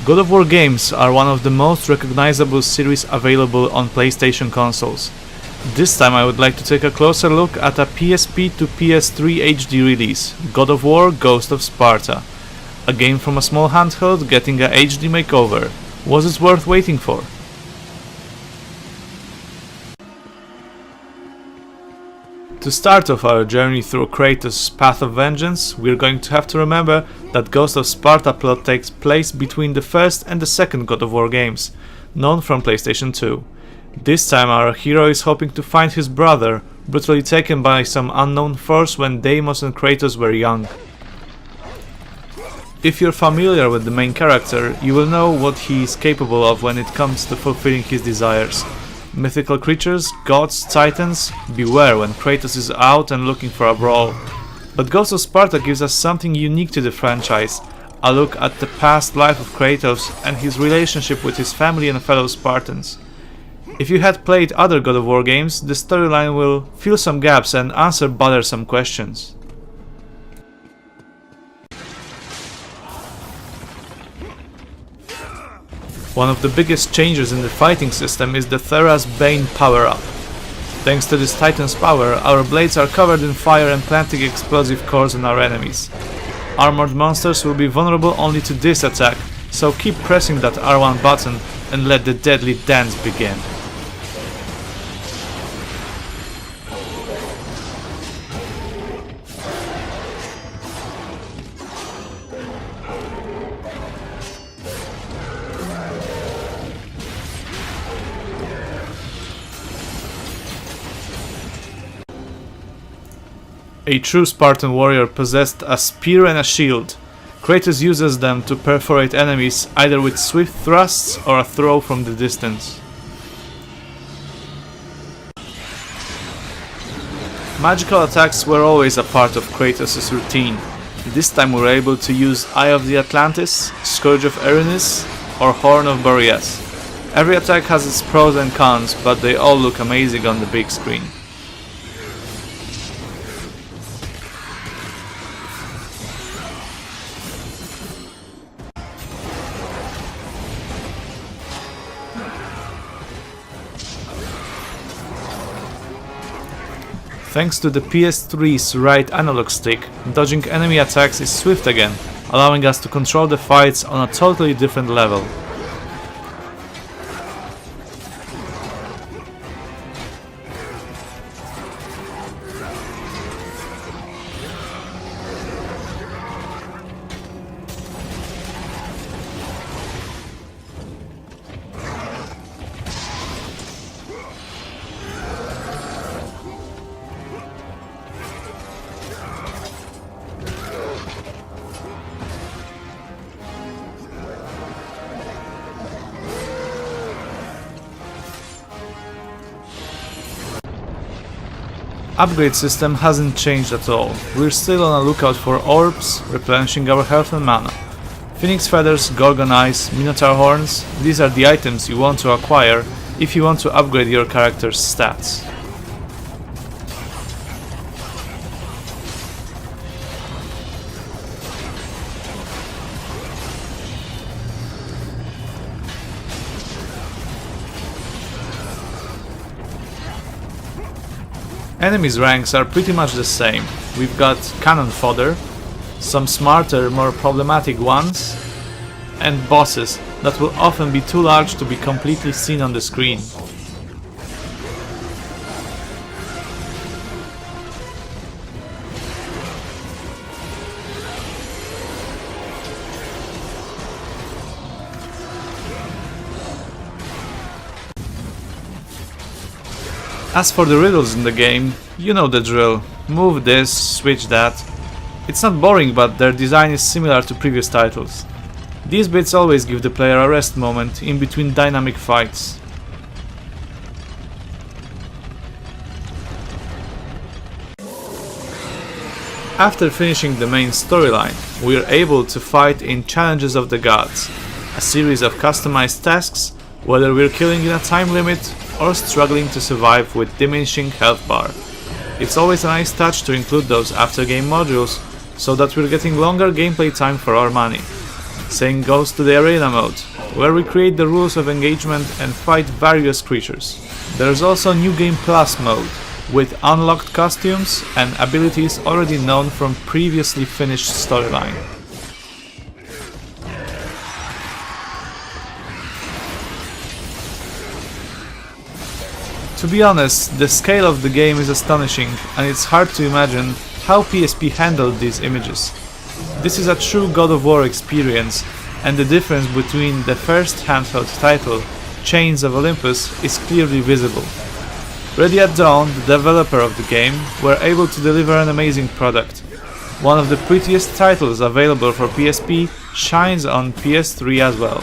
God of War games are one of the most recognizable series available on PlayStation consoles. This time I would like to take a closer look at a PSP to PS3 HD release, God of War Ghost of Sparta. A game from a small handheld getting a HD makeover. Was it worth waiting for? To start off our journey through Kratos' path of vengeance, we're going to have to remember that Ghost of Sparta plot takes place between the first and the second God of War games, known from PlayStation 2. This time our hero is hoping to find his brother, brutally taken by some unknown force when Deimos and Kratos were young. If you're familiar with the main character, you will know what he is capable of when it comes to fulfilling his desires. Mythical creatures, gods, titans, beware when Kratos is out and looking for a brawl. But Ghost of Sparta gives us something unique to the franchise, a look at the past life of Kratos and his relationship with his family and fellow Spartans. If you had played other God of War games, the storyline will fill some gaps and answer bothersome questions. One of the biggest changes in the fighting system is the Thera's Bane power-up. Thanks to this Titan's power, our blades are covered in fire and planting explosive cores on our enemies. Armored monsters will be vulnerable only to this attack, so keep pressing that R1 button and let the deadly dance begin. A true Spartan warrior possessed a spear and a shield. Kratos uses them to perforate enemies either with swift thrusts or a throw from the distance. Magical attacks were always a part of Kratos' routine. This time we were able to use Eye of the Atlantis, Scourge of Erinis, or Horn of Boreas. Every attack has its pros and cons, but they all look amazing on the big screen. Thanks to the PS3's right analog stick, dodging enemy attacks is swift again, allowing us to control the fights on a totally different level. Upgrade system hasn't changed at all. We're still on a lookout for orbs, replenishing our health and mana. Phoenix feathers, Gorgon eyes, Minotaur horns, these are the items you want to acquire if you want to upgrade your character's stats. Enemies' ranks are pretty much the same. We've got cannon fodder, some smarter, more problematic ones, and bosses that will often be too large to be completely seen on the screen. As for the riddles in the game, you know the drill. Move this, switch that. It's not boring, but their design is similar to previous titles. These bits always give the player a rest moment in between dynamic fights. After finishing the main storyline, we are able to fight in Challenges of the Gods, a series of customized tasks, whether we're killing in a time limit or struggling to survive with diminishing health bar. It's always a nice touch to include those after game modules, so that we're getting longer gameplay time for our money. Same goes to the arena mode, where we create the rules of engagement and fight various creatures. There's also New Game Plus mode, with unlocked costumes and abilities already known from previously finished storyline. To be honest, the scale of the game is astonishing, and it's hard to imagine how PSP handled these images. This is a true God of War experience, and the difference between the first handheld title, Chains of Olympus, is clearly visible. Ready at Dawn, the developer of the game, were able to deliver an amazing product. One of the prettiest titles available for PSP shines on PS3 as well.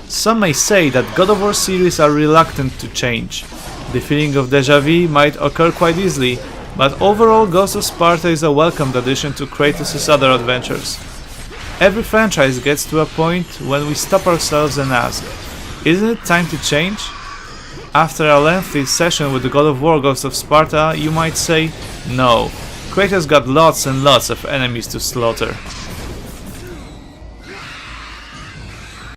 Some may say that God of War series are reluctant to change. The feeling of déjà vu might occur quite easily, but overall Ghost of Sparta is a welcomed addition to Kratos' other adventures. Every franchise gets to a point when we stop ourselves and ask, isn't it time to change? After a lengthy session with the God of War Ghost of Sparta, you might say, no, Kratos got lots and lots of enemies to slaughter.